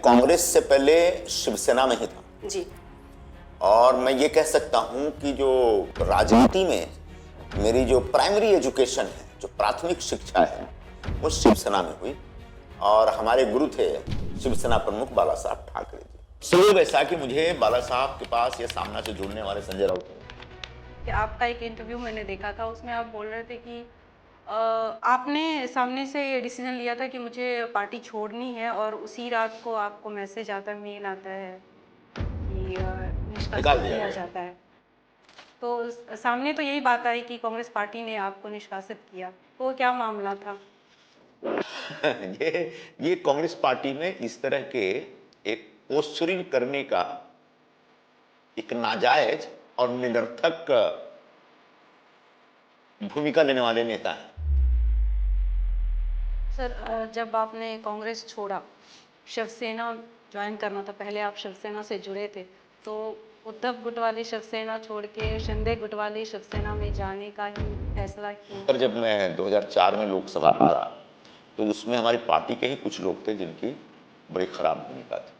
कांग्रेस से पहले शिवसेना में ही था जी। और मैं ये कह सकता हूं कि जो राजनीति में मेरी जो प्राइमरी एजुकेशन है, जो प्राथमिक शिक्षा है, वो शिवसेना में हुई और हमारे गुरु थे शिवसेना प्रमुख बाला साहब ठाकरे जी। संयोग ऐसा कि मुझे बाला साहब के पास ये सामना से जुड़ने वाले संजय राउत कि आपका एक इंटरव्यू मैंने देखा था, उसमें आप बोल रहे थे कि आपने सामने से ये डिसीजन लिया था कि मुझे पार्टी छोड़नी है और उसी रात को आपको मैसेज आता है, मेल आता है कि निष्कासित निकाल दिया किया गया। जाता है। तो सामने तो यही बात आई कि कांग्रेस पार्टी ने आपको निष्कासित किया, तो वो क्या मामला था? ये कांग्रेस पार्टी में इस तरह के एक पोस्चरिंग करने का एक नाजायज और निरर्थक भूमिका लेने वाले नेता हैं। सर, जब आपने कांग्रेस छोड़ा, शिवसेना ज्वाइन करना था, पहले आप शिवसेना से जुड़े थे, तो उद्धव गुट वाली शिवसेना छोड़ के शिंदे गुट वाली शिवसेना में जाने का ही फैसला क्यों? पर जब मैं 2004 में लोकसभा हारा तो उसमें हमारी पार्टी के ही कुछ लोग थे जिनकी बड़ी खराब भूमिका थी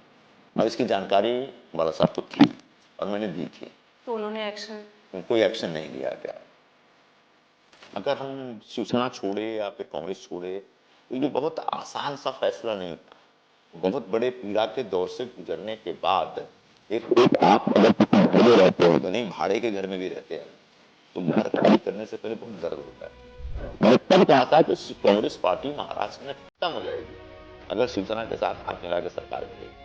और इसकी जानकारी बाला साहब को थी और मैंने दी थी। तो उन्होंने एक्शन? कोई एक्शन नहीं लिया गया। अगर हम शिवसेना छोड़े या फिर कांग्रेस छोड़े तो ये बहुत आसान सा फैसला नहीं था। बहुत बड़े पीड़ा के दौर से गुजरने के बाद एक आप अगर किसी घर में रहते हो तो नहीं, भाड़े के घर में भी रहते हैं तो घर खाली करने से पहले बहुत दर्द होता है। मैंने तब कहा था कि कांग्रेस पार्टी महाराष्ट्र में खत्म हो जाएगी अगर शिवसेना के साथ हाथ मिला के सरकार करेगी।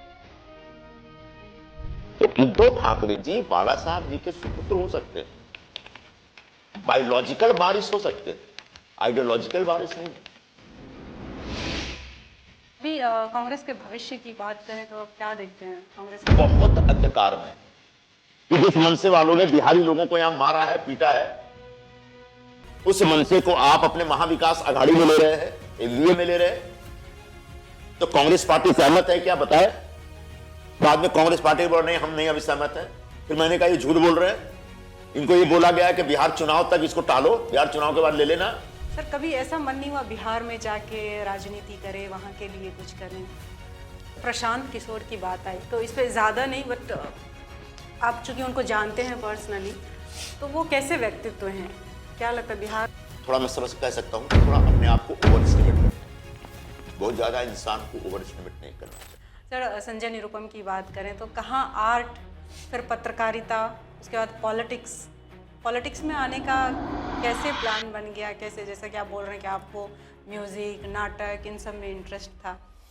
तो उद्धव ठाकरे जी बाला साहब जी के सुपुत्र हो सकते हैं, बायोलॉजिकल वारिस हो सकते हैं, आइडियोलॉजिकल वारिस नहीं। अभी कांग्रेस के भविष्य की बात करें तो आप क्या देखते हैं कांग्रेस? बहुत अंधकार में कि जिस मनसे वालों ने बिहारी लोगों को यहां मारा है, पीटा है, उस मनसे को आप अपने महाविकास आघाड़ी में ले रहे हैं, एनडीए में ले रहे हैं। तो कांग्रेस पार्टी सहमत है क्या बताए? बाद में कांग्रेस पार्टी बोल रहे हैं हम नहीं अभी सहमत है। फिर मैंने कहा ये झूठ बोल रहे हैं, इनको ये बोला गया है कि बिहार चुनाव तक इसको टालो, बिहार चुनाव के बाद ले लेना। सर, कभी ऐसा मन नहीं हुआ बिहार में जाके राजनीति करें, वहाँ के लिए कुछ करें? प्रशांत किशोर की बात आई तो इस पर ज़्यादा नहीं, बट आप चूंकि उनको जानते हैं पर्सनली, तो वो कैसे व्यक्तित्व हैं? क्या लगता है बिहार? थोड़ा मैं समझ कह सकता हूँ, थोड़ा अपने आप को ओवर एस्टिमेट करना, बहुत ज्यादा इंसान को ओवर एस्टिमेट नहीं करना चाहिए। सर, संजय निरुपम की बात करें तो कहाँ आर्ट, फिर पत्रकारिता, उसके बाद पॉलिटिक्स में आने का कैसे प्लान बन गया? कैसे, जैसा कि आप बोल रहे हैं कि आपको म्यूज़िक, नाटक, इन सब में इंटरेस्ट था,